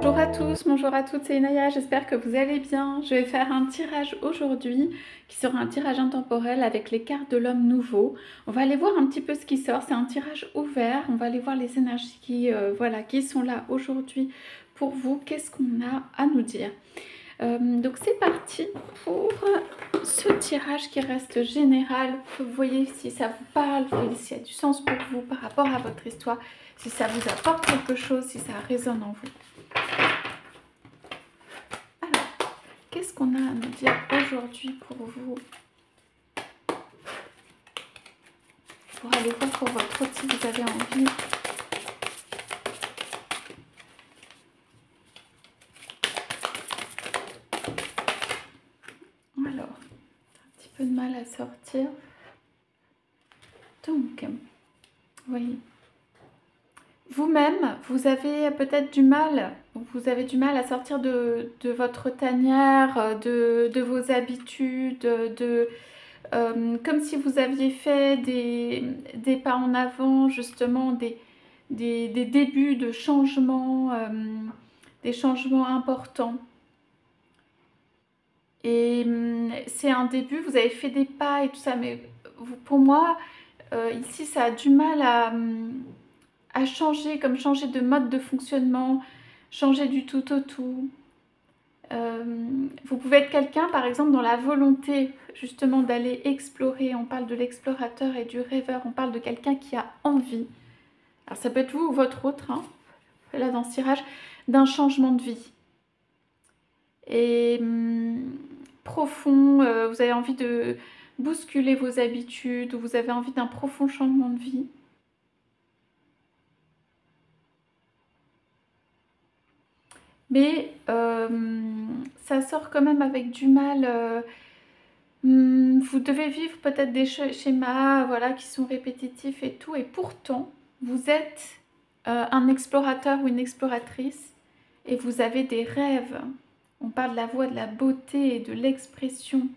Bonjour à tous, bonjour à toutes, c'est Inaya, j'espère que vous allez bien. Je vais faire un tirage aujourd'hui qui sera un tirage intemporel avec les cartes de l'homme nouveau. On va aller voir un petit peu ce qui sort, c'est un tirage ouvert, on va aller voir les énergies qui sont là aujourd'hui pour vous, qu'est-ce qu'on a à nous dire. Donc c'est parti pour ce tirage qui reste général. Vous voyez si ça vous parle, vous voyez s'il y a du sens pour vous par rapport à votre histoire, si ça vous apporte quelque chose, si ça résonne en vous. Alors, qu'est-ce qu'on a à nous dire aujourd'hui pour vous? Pour aller voir pour votre autre si vous avez envie. Alors, un petit peu de mal à sortir. Donc, oui. Vous-même, vous avez peut-être du mal, à sortir de votre tanière, de vos habitudes, comme si vous aviez fait des pas en avant, justement, des débuts de changement, des changements importants. Et c'est un début, vous avez fait des pas et tout ça, mais pour moi, ici, ça a du mal à changer, comme changer de mode de fonctionnement, changer du tout au tout. Vous pouvez être quelqu'un, par exemple, dans la volonté justement d'aller explorer. On parle de l'explorateur et du rêveur. On parle de quelqu'un qui a envie. Alors ça peut être vous ou votre autre, hein, là dans ce tirage, d'un changement de vie. Et profond, vous avez envie de bousculer vos habitudes, ou vous avez envie d'un profond changement de vie. Mais ça sort quand même avec du mal. Vous devez vivre peut-être des schémas voilà, qui sont répétitifs et tout. Et pourtant, vous êtes un explorateur ou une exploratrice et vous avez des rêves. On parle de la voix, de la beauté et de l'expression.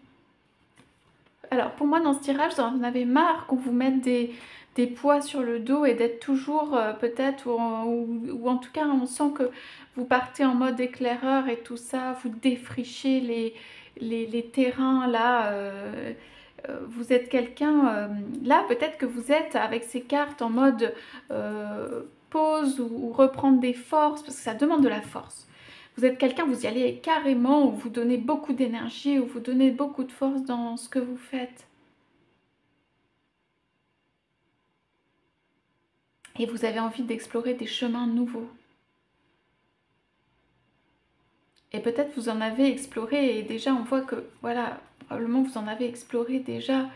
Alors pour moi, dans ce tirage, vous en avez marre qu'on vous mette des poids sur le dos et d'être toujours peut-être, ou en tout cas on sent que vous partez en mode éclaireur et tout ça, vous défrichez les terrains là, vous êtes quelqu'un, là peut-être que vous êtes avec ces cartes en mode pause ou reprendre des forces, parce que ça demande de la force. Vous êtes quelqu'un, vous y allez carrément, où vous donnez beaucoup d'énergie, où vous donnez beaucoup de force dans ce que vous faites. Et vous avez envie d'explorer des chemins nouveaux. Et peut-être vous en avez exploré et déjà on voit que, voilà, probablement vous en avez exploré déjà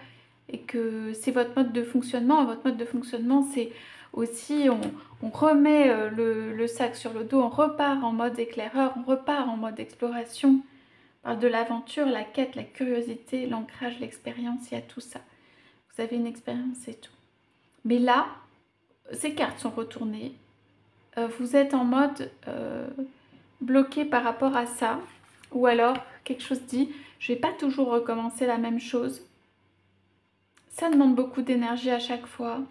et que c'est votre mode de fonctionnement. Votre mode de fonctionnement, c'est aussi, on remet le sac sur le dos, on repart en mode éclaireur, on repart en mode exploration. On parle de l'aventure, la quête, la curiosité, l'ancrage, l'expérience, il y a tout ça. Vous avez une expérience et tout. Mais là, ces cartes sont retournées. Vous êtes en mode bloqué par rapport à ça. Ou alors, quelque chose dit, je ne vais pas toujours recommencer la même chose. Ça demande beaucoup d'énergie à chaque fois.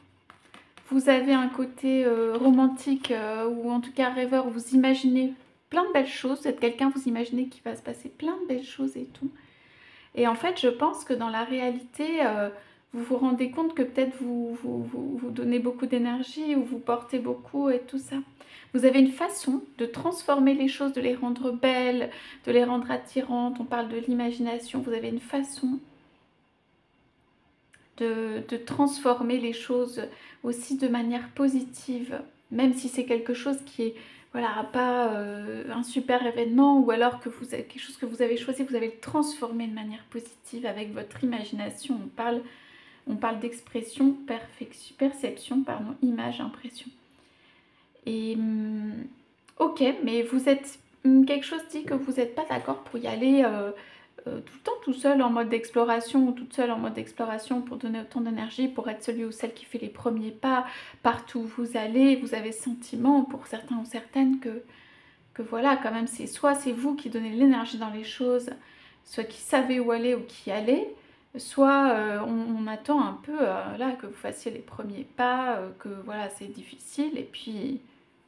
Vous avez un côté romantique ou en tout cas rêveur, où vous imaginez plein de belles choses. Vous êtes quelqu'un, vous imaginez qu'il va se passer plein de belles choses et tout. Et en fait, je pense que dans la réalité, vous vous rendez compte que peut-être vous donnez beaucoup d'énergie ou vous portez beaucoup et tout ça. Vous avez une façon de transformer les choses, de les rendre belles, de les rendre attirantes. On parle de l'imagination. Vous avez une façon de transformer les choses aussi de manière positive, même si c'est quelque chose qui est voilà, pas un super événement ou alors que vous avez quelque chose que vous avez choisi, vous avez le transformé de manière positive avec votre imagination. On parle d'expression, perception, pardon, image, impression. Et ok, mais vous êtes quelque chose dit que vous n'êtes pas d'accord pour y aller tout le temps tout seul en mode d'exploration ou toute seule en mode d'exploration pour donner autant d'énergie, pour être celui ou celle qui fait les premiers pas partout où vous allez. Vous avez ce sentiment pour certains ou certaines que voilà, quand même, soit c'est vous qui donnez l'énergie dans les choses, soit qui savez où aller ou qui allez, soit on attend un peu là que vous fassiez les premiers pas, que voilà, c'est difficile et puis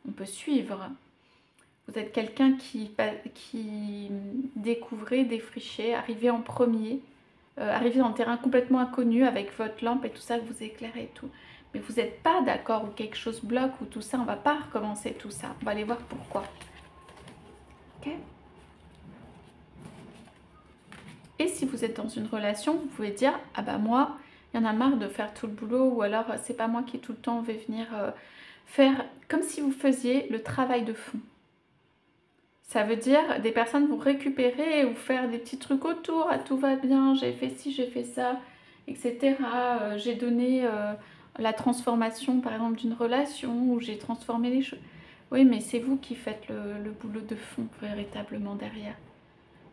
on peut suivre. Vous êtes quelqu'un qui découvrez, défrichez, arrivez en premier, arrivez dans un terrain complètement inconnu avec votre lampe et tout ça, que vous éclairez et tout. Mais vous n'êtes pas d'accord ou quelque chose bloque ou tout ça, on va pas recommencer tout ça. On va aller voir pourquoi. Ok ? Et si vous êtes dans une relation, vous pouvez dire, ah bah moi, il y en a marre de faire tout le boulot, ou alors c'est pas moi qui tout le temps vais venir faire comme si vous faisiez le travail de fond. Ça veut dire des personnes vont récupérer ou faire des petits trucs autour, ah, tout va bien, j'ai fait ci, j'ai fait ça, etc. J'ai donné la transformation par exemple d'une relation, ou j'ai transformé les choses. Oui, mais c'est vous qui faites le boulot de fond véritablement derrière.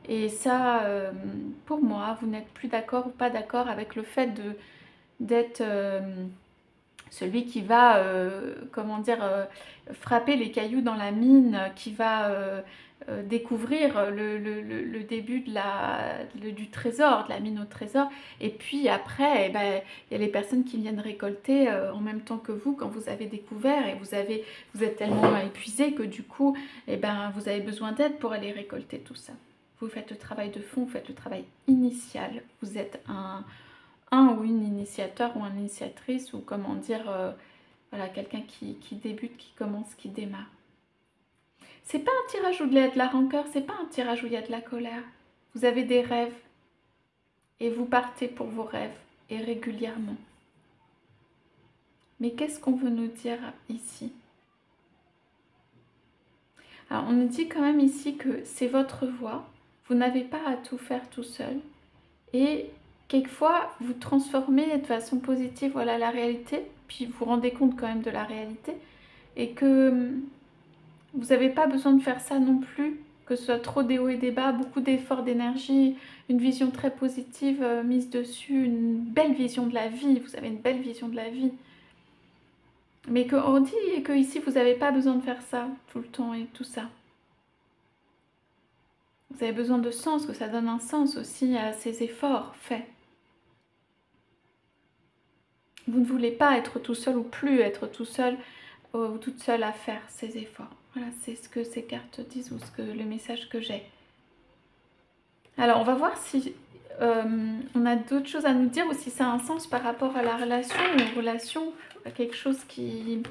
Et ça, pour moi, vous n'êtes plus d'accord ou pas d'accord avec le fait d'être celui qui va, comment dire, frapper les cailloux dans la mine, qui va découvrir le début du trésor, de la mine au trésor. Et puis après, eh ben, il y a les personnes qui viennent récolter en même temps que vous quand vous avez découvert, et vous êtes tellement épuisé que du coup, eh ben, vous avez besoin d'aide pour aller récolter tout ça. Vous faites le travail de fond, vous faites le travail initial. Vous êtes un ou une initiateur ou une initiatrice, ou comment dire, voilà, quelqu'un qui débute, qui commence, qui démarre. C'est pas un tirage où il y a de la rancœur, c'est pas un tirage où il y a de la colère. Vous avez des rêves et vous partez pour vos rêves, et régulièrement. Mais qu'est-ce qu'on veut nous dire ici ? Alors, on nous dit quand même ici que c'est votre voie, vous n'avez pas à tout faire tout seul, et quelquefois vous transformez de façon positive, voilà, la réalité, puis vous vous rendez compte quand même de la réalité, et que vous n'avez pas besoin de faire ça non plus, que ce soit trop des hauts et des bas, beaucoup d'efforts, d'énergie, une vision très positive mise dessus, une belle vision de la vie, vous avez une belle vision de la vie. Mais qu'on dit que ici vous n'avez pas besoin de faire ça tout le temps et tout ça. Vous avez besoin de sens, que ça donne un sens aussi à ces efforts faits. Vous ne voulez pas être tout seul ou plus être tout seul ou toute seule à faire ces efforts. Voilà, c'est ce que ces cartes disent ou le message que j'ai. Alors, on va voir si on a d'autres choses à nous dire ou si ça a un sens par rapport à la relation ou une relation, à quelque chose qui...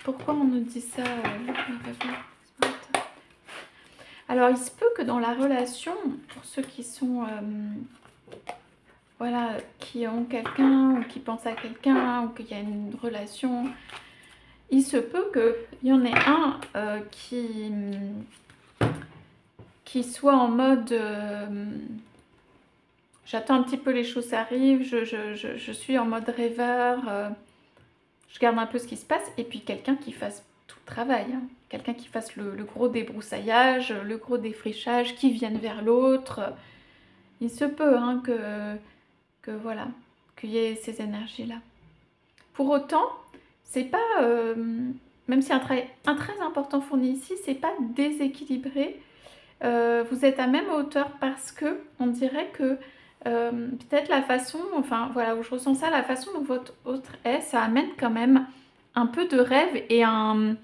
Pourquoi on nous dit ça Alors, il se peut que dans la relation, pour ceux qui sont... voilà, qui ont quelqu'un ou qui pensent à quelqu'un ou qu'il y a une relation, il se peut qu'il y en ait un qui soit en mode j'attends un petit peu les choses arrivent, je suis en mode rêveur, je regarde un peu ce qui se passe, et puis quelqu'un qui fasse tout le travail, hein. Quelqu'un qui fasse le gros débroussaillage, le gros défrichage, qui vienne vers l'autre. Il se peut hein, que voilà, qu'il y ait ces énergies-là. Pour autant, c'est pas, même si un travail très important fourni ici, c'est pas déséquilibré. Vous êtes à même hauteur parce que on dirait que peut-être la façon, enfin voilà, où je ressens ça, la façon dont votre autre est, ça amène quand même un peu de rêve et un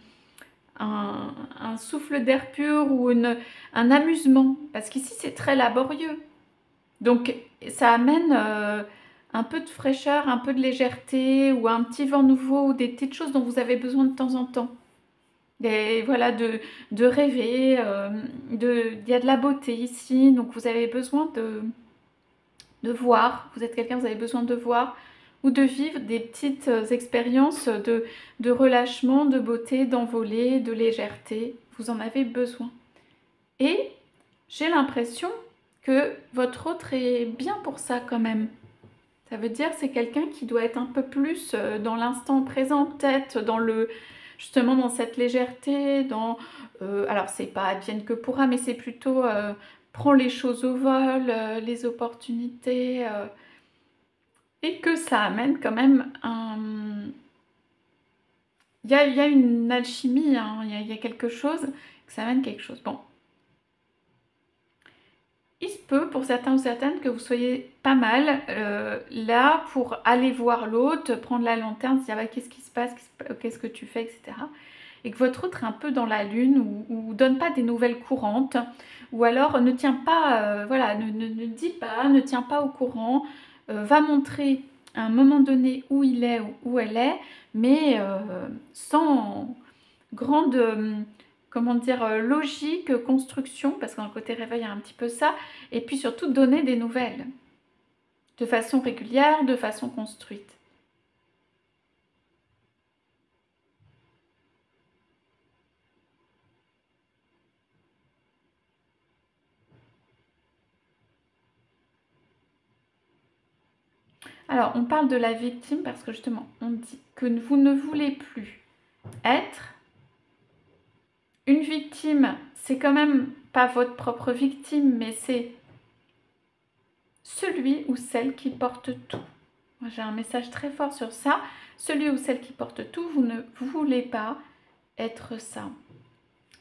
souffle d'air pur ou un amusement. Parce qu'ici, c'est très laborieux. Donc, ça amène un peu de fraîcheur, un peu de légèreté ou un petit vent nouveau ou des petites choses dont vous avez besoin de temps en temps. Et voilà, de rêver, il y a de la beauté ici, donc vous avez besoin de voir, vous êtes quelqu'un, vous avez besoin de voir ou de vivre des petites expériences de relâchement, de beauté, d'envolée, de légèreté, vous en avez besoin. Et j'ai l'impression que votre autre est bien pour ça quand même. Ça veut dire que c'est quelqu'un qui doit être un peu plus dans l'instant présent, peut-être dans justement dans cette légèreté, alors c'est pas advienne que pourra, mais c'est plutôt prends les choses au vol, les opportunités, et que ça amène quand même il y a une alchimie, hein, il y a quelque chose, que ça amène quelque chose. Bon. Il se peut pour certains ou certaines que vous soyez pas mal là pour aller voir l'autre, prendre la lanterne, se dire bah, qu'est-ce qui se passe, qu'est-ce que tu fais, etc. et que votre autre est un peu dans la lune ou donne pas des nouvelles courantes, ou alors ne tient pas, voilà, ne dit pas, ne tient pas au courant, va montrer à un moment donné où il est ou où elle est, mais sans grande, comment dire, logique, construction, parce que dans le côté réveil, il y a un petit peu ça, et puis surtout donner des nouvelles, de façon régulière, de façon construite. Alors, on parle de la victime parce que justement, on dit que vous ne voulez plus être une victime. C'est quand même pas votre propre victime, mais c'est celui ou celle qui porte tout. Moi, j'ai un message très fort sur ça. Celui ou celle qui porte tout, vous ne voulez pas être ça.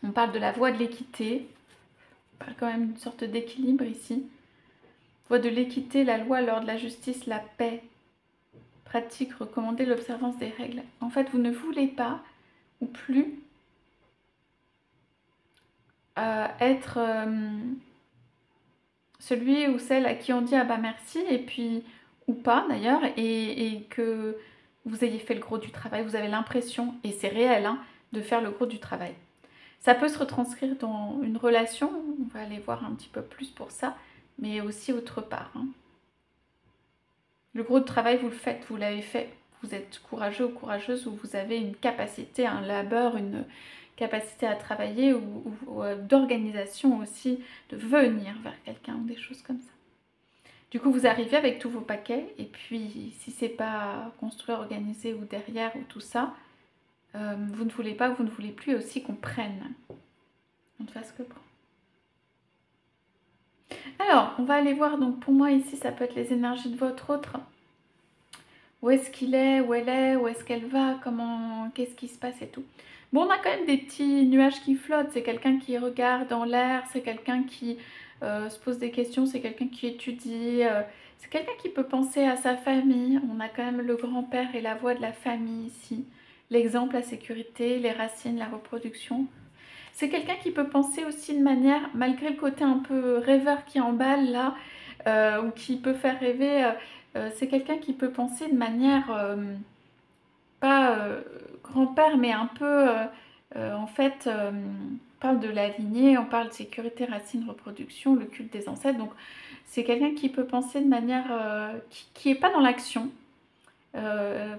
On parle de la voie de l'équité. On parle quand même d'une sorte d'équilibre ici. Voie de l'équité, la loi, l'ordre, la justice, la paix. Pratique, recommander l'observance des règles. En fait, vous ne voulez pas ou plus être celui ou celle à qui on dit ah bah merci, et puis ou pas d'ailleurs, et que vous ayez fait le gros du travail, vous avez l'impression, et c'est réel, hein, de faire le gros du travail. Ça peut se retranscrire dans une relation, on va aller voir un petit peu plus pour ça, mais aussi autre part. Hein. Le gros de travail, vous le faites, vous l'avez fait. Vous êtes courageux ou courageuse, ou vous avez une capacité, un labeur, une capacité à travailler ou d'organisation aussi, de venir vers quelqu'un ou des choses comme ça. Du coup, vous arrivez avec tous vos paquets, et puis si c'est pas construit, organisé ou derrière ou tout ça, vous ne voulez pas, vous ne voulez plus aussi qu'on prenne. On ne fasse que prendre. Alors, on va aller voir, donc pour moi ici, ça peut être les énergies de votre autre. Où est-ce qu'il est, où elle est, où est-ce qu'elle va, comment, qu'est-ce qui se passe et tout. Bon, on a quand même des petits nuages qui flottent, c'est quelqu'un qui regarde dans l'air, c'est quelqu'un qui se pose des questions, c'est quelqu'un qui étudie, c'est quelqu'un qui peut penser à sa famille. On a quand même le grand-père et la voix de la famille ici. L'exemple, la sécurité, les racines, la reproduction. C'est quelqu'un qui peut penser aussi de manière, malgré le côté un peu rêveur qui emballe là, ou qui peut faire rêver, c'est quelqu'un qui peut penser de manière, pas grand-père, mais un peu, en fait, on parle de la lignée, on parle de sécurité, racine, reproduction, le culte des ancêtres. Donc c'est quelqu'un qui peut penser de manière, qui n'est pas dans l'action, euh,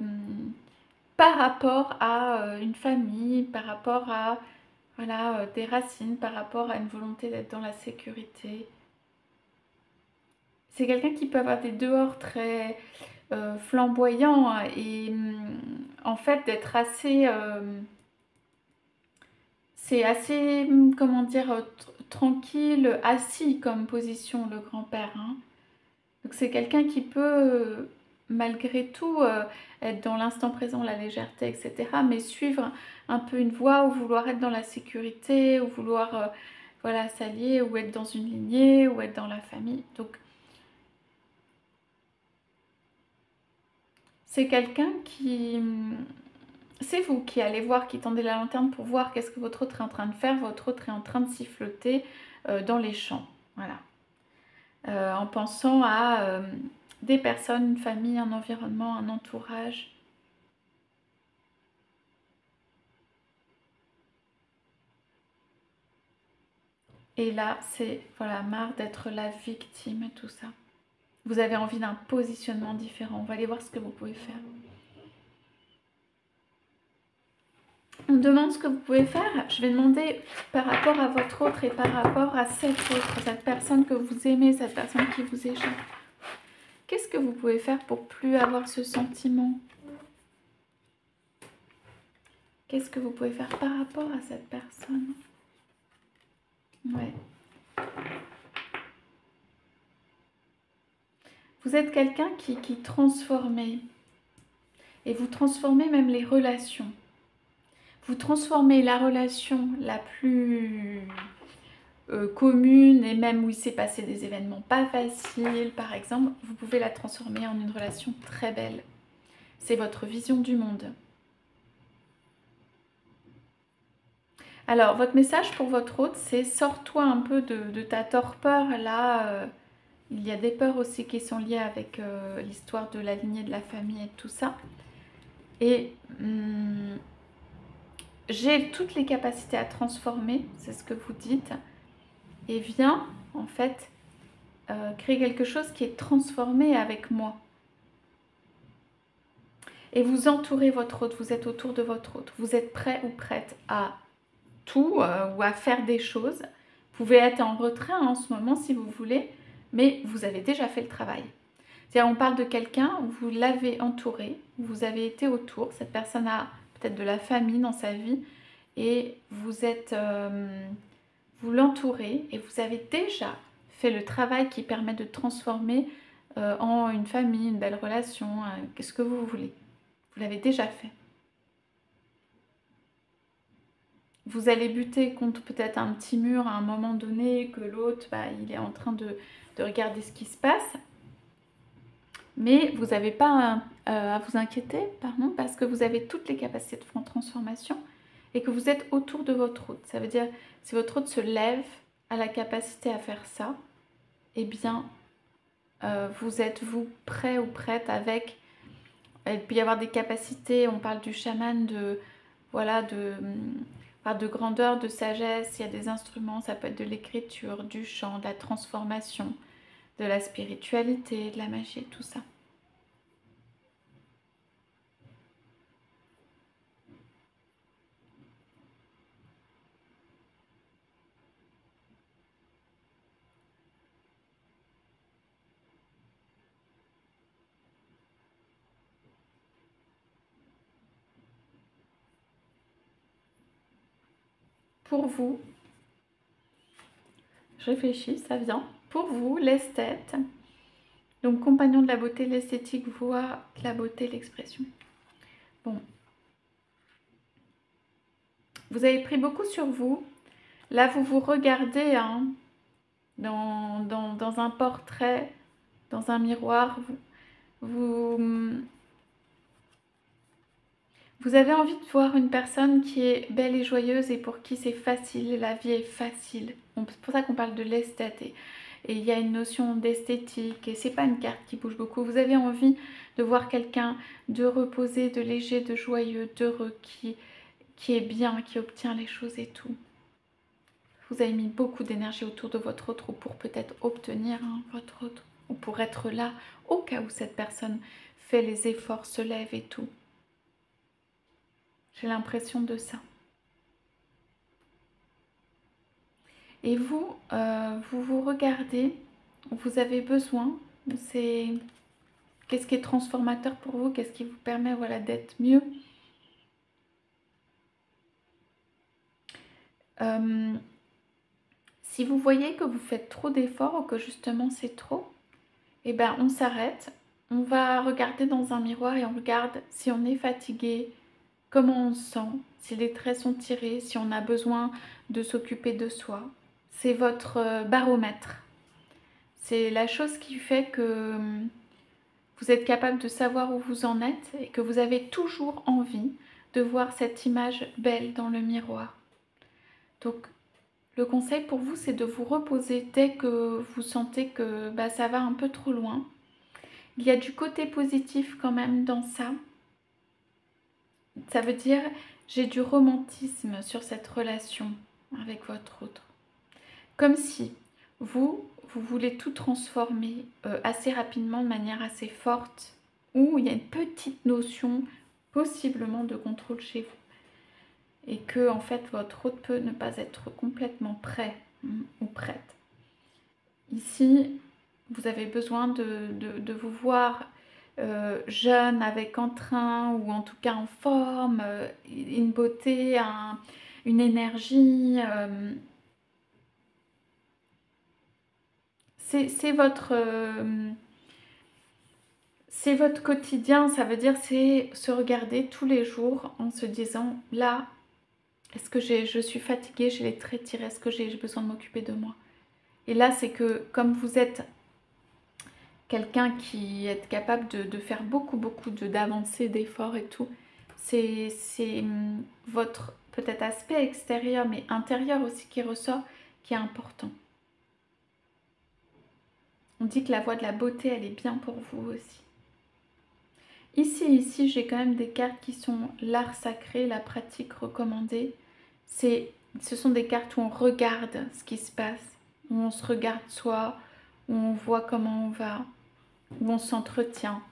par rapport à une famille, par rapport à voilà, des racines, par rapport à une volonté d'être dans la sécurité. C'est quelqu'un qui peut avoir des dehors très flamboyants et en fait d'être assez... c'est assez, comment dire, tranquille, assis comme position, le grand-père. Hein. Donc c'est quelqu'un qui peut, malgré tout, être dans l'instant présent, la légèreté, etc. Mais suivre un peu une voie, ou vouloir être dans la sécurité, ou vouloir voilà, s'allier, ou être dans une lignée, ou être dans la famille. Donc c'est quelqu'un qui... C'est vous qui allez voir, qui tendez la lanterne pour voir qu'est-ce que votre autre est en train de faire. Votre autre est en train de siffloter dans les champs. Voilà. En pensant à des personnes, une famille, un environnement, un entourage. Et là, c'est voilà, marre d'être la victime et tout ça. Vous avez envie d'un positionnement différent. On va aller voir ce que vous pouvez faire. On demande ce que vous pouvez faire. Je vais demander par rapport à votre autre et par rapport à cette autre, cette personne que vous aimez, cette personne qui vous échappe. Qu'est-ce que vous pouvez faire pour plus avoir ce sentiment? Qu'est-ce que vous pouvez faire par rapport à cette personne? Ouais. Vous êtes quelqu'un qui transformez. Et vous transformez même les relations. Vous transformez la relation la plus commune, et même où il s'est passé des événements pas faciles, par exemple, vous pouvez la transformer en une relation très belle. C'est votre vision du monde. Alors, votre message pour votre hôte, c'est sors-toi un peu de ta torpeur. Là, il y a des peurs aussi qui sont liées avec l'histoire de la lignée de la famille et tout ça. Et j'ai toutes les capacités à transformer, c'est ce que vous dites. Et viens, en fait, créer quelque chose qui est transformé avec moi. Et vous entourez votre hôte, vous êtes autour de votre hôte. Vous êtes prêt ou prête à tout ou à faire des choses. Vous pouvez être en retrait en ce moment si vous voulez, mais vous avez déjà fait le travail. C'est-à-dire, on parle de quelqu'un où vous l'avez entouré, vous avez été autour, cette personne a peut-être de la famille dans sa vie et vous êtes, vous l'entourez et vous avez déjà fait le travail qui permet de transformer en une famille, une belle relation, qu'est-ce que vous voulez. Vous l'avez déjà fait. Vous allez buter contre peut-être un petit mur à un moment donné, que l'autre, il est en train de regarder ce qui se passe. Mais vous n'avez pas à vous inquiéter, pardon, parce que vous avez toutes les capacités de transformation et que vous êtes autour de votre hôte. Ça veut dire, si votre hôte se lève à la capacité à faire ça, eh bien, vous êtes, vous, prêt ou prête avec... Il peut y avoir des capacités, on parle du chaman, voilà, de grandeur, de sagesse, il y a des instruments, ça peut être de l'écriture, du chant, de la transformation, de la spiritualité, de la magie, tout ça. Pour vous, je réfléchis, ça vient. Pour vous, l'esthète, donc compagnon de la beauté, l'esthétique, voix, la beauté, l'expression. Bon. Vous avez pris beaucoup sur vous. Là, vous vous regardez hein, dans un portrait, dans un miroir. Vous avez envie de voir une personne qui est belle et joyeuse et pour qui c'est facile, la vie est facile. C'est pour ça qu'on parle de l'esthète et il y a une notion d'esthétique et c'est pas une carte qui bouge beaucoup. Vous avez envie de voir quelqu'un de reposé, de léger, de joyeux, d'heureux, qui est bien, qui obtient les choses et tout. Vous avez mis beaucoup d'énergie autour de votre autre ou pour peut-être obtenir votre autre ou pour être là au cas où cette personne fait les efforts, se lève et tout. J'ai l'impression de ça. Et vous, vous regardez, vous avez besoin, qu'est-ce qui est transformateur pour vous, qu'est-ce qui vous permet voilà, d'être mieux. Si vous voyez que vous faites trop d'efforts ou que justement c'est trop, eh ben on s'arrête, on va regarder dans un miroir et on regarde si on est fatigué, comment on se sent, si les traits sont tirés, si on a besoin de s'occuper de soi. C'est votre baromètre. C'est la chose qui fait que vous êtes capable de savoir où vous en êtes et que vous avez toujours envie de voir cette image belle dans le miroir. Donc, le conseil pour vous, c'est de vous reposer dès que vous sentez que ça va un peu trop loin. Il y a du côté positif quand même dans ça. Ça veut dire, j'ai du romantisme sur cette relation avec votre autre. Comme si vous voulez tout transformer assez rapidement, de manière assez forte, où il y a une petite notion possiblement de contrôle chez vous. Et que en fait votre hôte peut ne pas être complètement prêt ou prête. Ici, vous avez besoin de vous voir jeune, avec entrain, ou en tout cas en forme, une beauté, une énergie. C'est votre quotidien, ça veut dire c'est se regarder tous les jours en se disant là, est-ce que je suis fatiguée, j'ai les traits tirés, est-ce que j'ai besoin de m'occuper de moi? Et là, c'est que comme vous êtes quelqu'un qui est capable de faire beaucoup d'avancées, d'efforts et tout, c'est votre peut-être aspect extérieur, mais intérieur aussi qui ressort, qui est important. On dit que la voie de la beauté, elle est bien pour vous aussi. Ici, j'ai quand même des cartes qui sont l'art sacré, la pratique recommandée. Ce sont des cartes où on regarde ce qui se passe, où on se regarde soi, où on voit comment on va, où on s'entretient,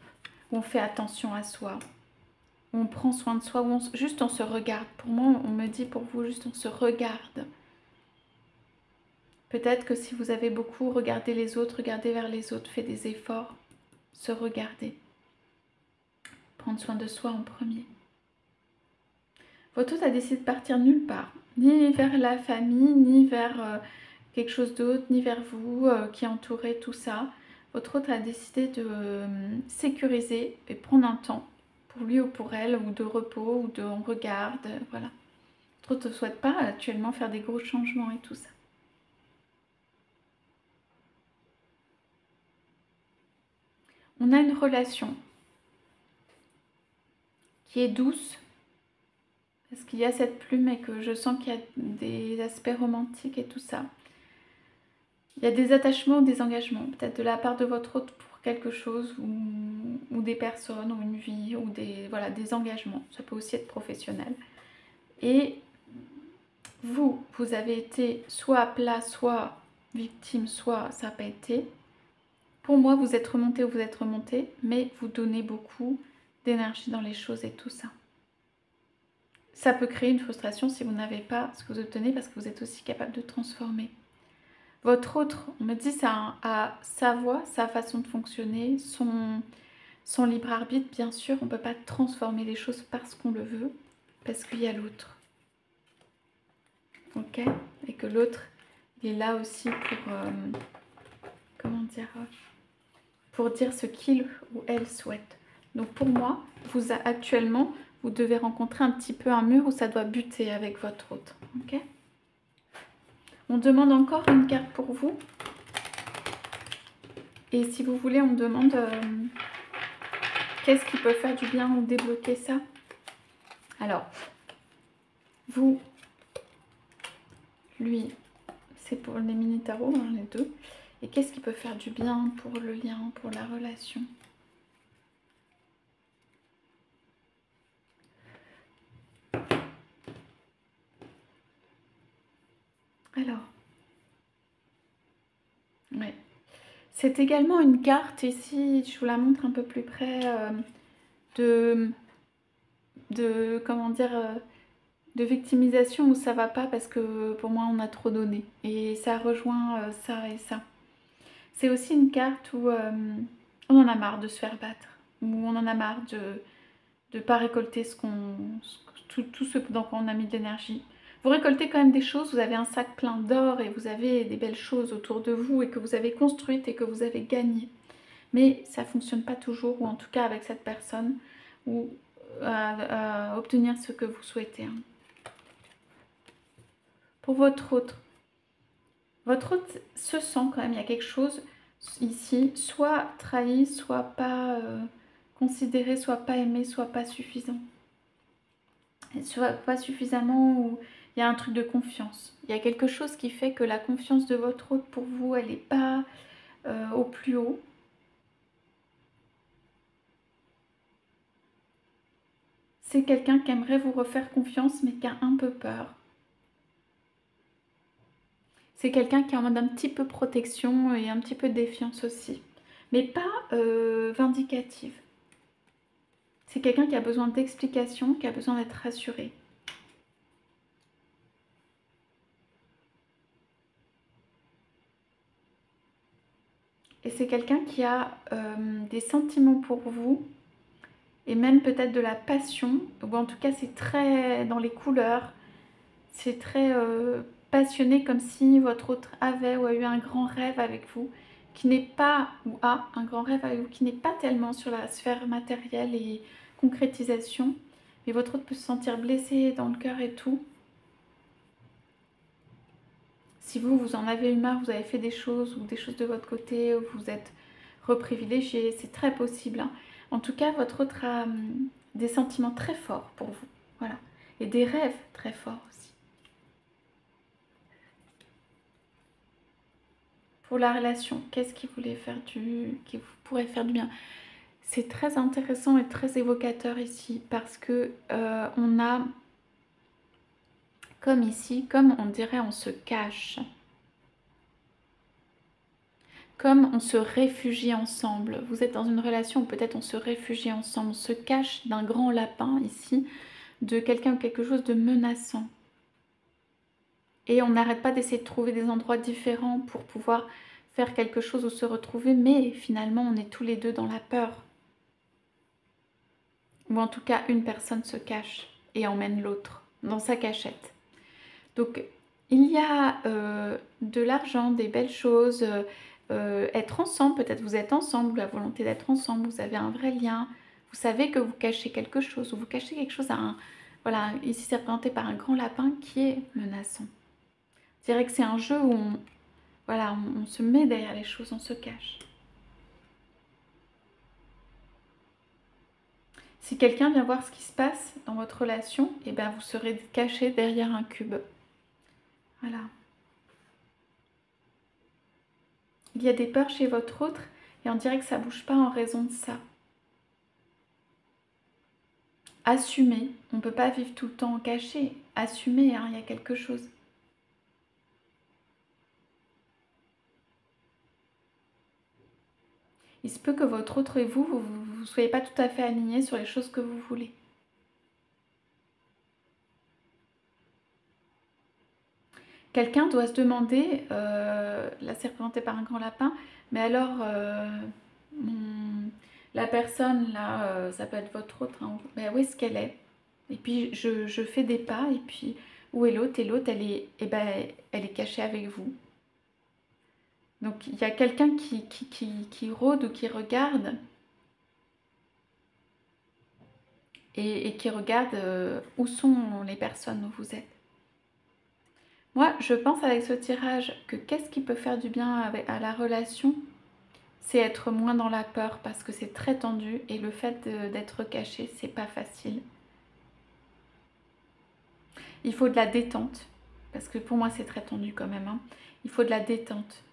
où on fait attention à soi, où on prend soin de soi, où juste on se regarde. Pour moi, on me dit pour vous, juste on se regarde. Peut-être que si vous avez beaucoup regardé les autres, regardez vers les autres, faites des efforts, se regarder. Prendre soin de soi en premier. Votre hôte a décidé de partir nulle part, ni vers la famille, ni vers quelque chose d'autre, ni vers vous qui entourez tout ça. Votre hôte a décidé de sécuriser et prendre un temps pour lui ou pour elle, ou de repos, ou de on regarde, voilà. Votre hôte ne souhaite pas actuellement faire des gros changements et tout ça. On a une relation qui est douce, parce qu'il y a cette plume et que je sens qu'il y a des aspects romantiques et tout ça. Il y a des attachements, des engagements, peut-être de la part de votre hôte pour quelque chose, ou des personnes, ou une vie, ou voilà, des engagements. Ça peut aussi être professionnel. Et vous avez été soit à plat, soit victime, soit ça n'a pas été. Pour moi, vous êtes remonté ou vous êtes remonté, mais vous donnez beaucoup d'énergie dans les choses et tout ça. Ça peut créer une frustration si vous n'avez pas ce que vous obtenez, parce que vous êtes aussi capable de transformer. Votre autre, on me dit, ça a sa voix, sa façon de fonctionner, son libre arbitre, bien sûr. On ne peut pas transformer les choses parce qu'on le veut, parce qu'il y a l'autre. Ok? Et que l'autre, il est là aussi pour, comment dire, pour dire ce qu'il ou elle souhaite. Donc pour moi, actuellement, vous devez rencontrer un petit peu un mur où ça doit buter avec votre autre. Ok? On demande encore une carte pour vous. Et si vous voulez, on demande qu'est-ce qui peut faire du bien ou débloquer ça. Alors, vous, lui, c'est pour les mini-tarots, hein, les deux. Et qu'est-ce qui peut faire du bien pour le lien, pour la relation? Alors, ouais. C'est également une carte, ici, je vous la montre un peu plus près, comment dire, de victimisation où ça va pas parce que pour moi on a trop donné. Et ça rejoint ça et ça. C'est aussi une carte où on en a marre de se faire battre, où on en a marre de ne pas récolter tout ce dans quoi on a mis de l'énergie. Vous récoltez quand même des choses, vous avez un sac plein d'or et vous avez des belles choses autour de vous et que vous avez construites et que vous avez gagnées. Mais ça ne fonctionne pas toujours, ou en tout cas avec cette personne, ou à obtenir ce que vous souhaitez. Hein. Pour votre autre se sent quand même, il y a quelque chose ici, soit trahi, soit pas considéré, soit pas aimé, soit pas suffisant. Soit pas suffisamment, ou il y a un truc de confiance. Il y a quelque chose qui fait que la confiance de votre autre pour vous, elle n'est pas au plus haut. C'est quelqu'un qui aimerait vous refaire confiance, mais qui a un peu peur. C'est quelqu'un qui est en mode un petit peu protection et un petit peu de défiance aussi. Mais pas vindicative. C'est quelqu'un qui a besoin d'explications, qui a besoin d'être rassuré. Et c'est quelqu'un qui a des sentiments pour vous, et même peut-être de la passion, ou en tout cas c'est très dans les couleurs, c'est très passionné, comme si votre autre avait ou a eu un grand rêve avec vous, qui n'est pas, ou a un grand rêve avec vous, qui n'est pas tellement sur la sphère matérielle et concrétisation, mais votre autre peut se sentir blessé dans le cœur et tout. Si vous en avez eu marre, vous avez fait des choses, ou des choses de votre côté, ou vous êtes reprivilégié, c'est très possible. Hein. En tout cas, votre autre a des sentiments très forts pour vous. Voilà. et des rêves très forts aussi. Pour la relation, qu'est-ce qui voulait faire qui vous pourrait faire du bien? C'est très intéressant et très évocateur ici parce que on a, comme ici, comme on dirait, on se cache. Comme on se réfugie ensemble. Vous êtes dans une relation où peut-être on se réfugie ensemble, on se cache d'un grand lapin ici, de quelqu'un ou quelque chose de menaçant. Et on n'arrête pas d'essayer de trouver des endroits différents pour pouvoir faire quelque chose ou se retrouver, mais finalement on est tous les deux dans la peur. Ou en tout cas une personne se cache et emmène l'autre dans sa cachette. Donc il y a de l'argent, des belles choses, être ensemble, peut-être vous êtes ensemble, la volonté d'être ensemble, vous avez un vrai lien, vous savez que vous cachez quelque chose, ou vous cachez quelque chose à un... Voilà, ici c'est représenté par un grand lapin qui est menaçant. Je dirais que c'est un jeu où voilà, on se met derrière les choses, on se cache. Si quelqu'un vient voir ce qui se passe dans votre relation, eh bien vous serez caché derrière un cube. Voilà. Il y a des peurs chez votre autre et on dirait que ça ne bouge pas en raison de ça. Assumez, on ne peut pas vivre tout le temps caché. Assumez, hein, il y a quelque chose. Il se peut que votre autre et vous ne soyez pas tout à fait alignés sur les choses que vous voulez. Quelqu'un doit se demander, là c'est représenté par un grand lapin, mais alors la personne là, ça peut être votre autre, hein, mais où est-ce qu'elle est? Et puis je fais des pas, et puis où est l'autre? Et l'autre elle est, elle est cachée avec vous. Donc il y a quelqu'un qui rôde ou qui regarde, et qui regarde où sont les personnes où vous êtes. Moi, je pense avec ce tirage que qu'est-ce qui peut faire du bien à la relation, c'est être moins dans la peur parce que c'est très tendu et le fait d'être caché, c'est pas facile. Il faut de la détente parce que pour moi c'est très tendu quand même, hein. Il faut de la détente.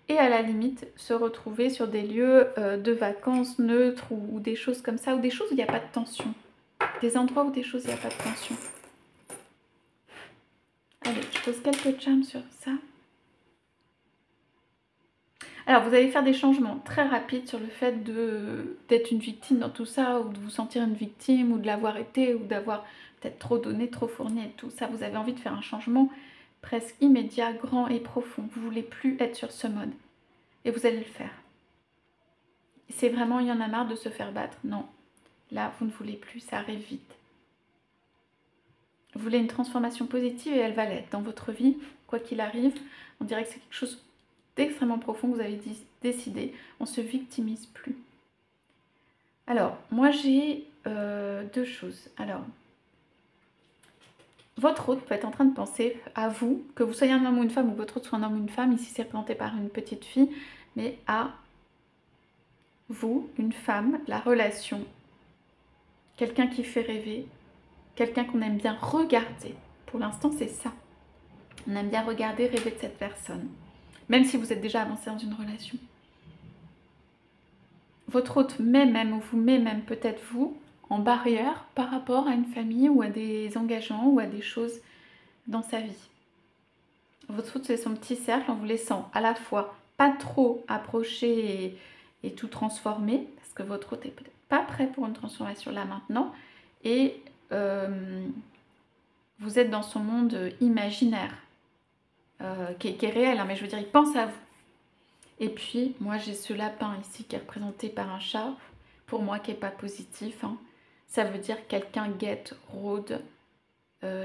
Et à la limite, se retrouver sur des lieux de vacances neutres ou des choses comme ça, ou des choses où il n'y a pas de tension. Des endroits où des choses où il n'y a pas de tension. Allez, je pose quelques charmes sur ça. Alors, vous allez faire des changements très rapides sur le fait d'être une victime dans tout ça, ou de vous sentir une victime, ou de l'avoir été, ou d'avoir peut-être trop donné, trop fourni et tout ça. Vous avez envie de faire un changement presque immédiat, grand et profond. Vous ne voulez plus être sur ce mode. Et vous allez le faire. C'est vraiment, il y en a marre de se faire battre. Non, là, vous ne voulez plus, ça arrive vite. Vous voulez une transformation positive et elle va l'être dans votre vie, quoi qu'il arrive. On dirait que c'est quelque chose d'extrêmement profond que vous avez décidé. On ne se victimise plus. Alors, moi j'ai deux choses. Alors, votre autre peut être en train de penser à vous, que vous soyez un homme ou une femme, ou votre autre soit un homme ou une femme, ici c'est représenté par une petite fille, mais à vous, une femme, la relation, quelqu'un qui fait rêver, quelqu'un qu'on aime bien regarder. Pour l'instant, c'est ça. On aime bien regarder, rêver de cette personne. Même si vous êtes déjà avancé dans une relation. Votre hôte met même, ou vous met même peut-être vous, en barrière par rapport à une famille ou à des engagements ou à des choses dans sa vie. Votre hôte, c'est son petit cercle en vous laissant à la fois pas trop approcher et tout transformer, parce que votre hôte est peut-être pas prêt pour une transformation là maintenant, et vous êtes dans son monde imaginaire, qui est réel, hein, mais je veux dire, il pense à vous. Et puis, moi, j'ai ce lapin ici qui est représenté par un chat, pour moi, qui n'est pas positif, hein. Ça veut dire quelqu'un guette, rôde,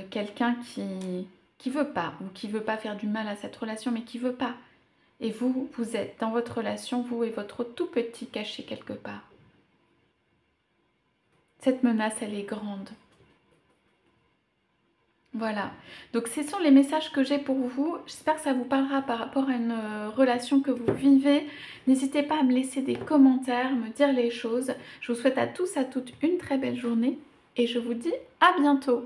quelqu'un qui veut pas, ou qui veut pas faire du mal à cette relation, mais qui veut pas. Et vous, vous êtes dans votre relation, vous et votre tout petit caché quelque part. Cette menace, elle est grande. Voilà, donc ce sont les messages que j'ai pour vous. J'espère que ça vous parlera par rapport à une relation que vous vivez. N'hésitez pas à me laisser des commentaires, me dire les choses. Je vous souhaite à tous, à toutes une très belle journée et je vous dis à bientôt.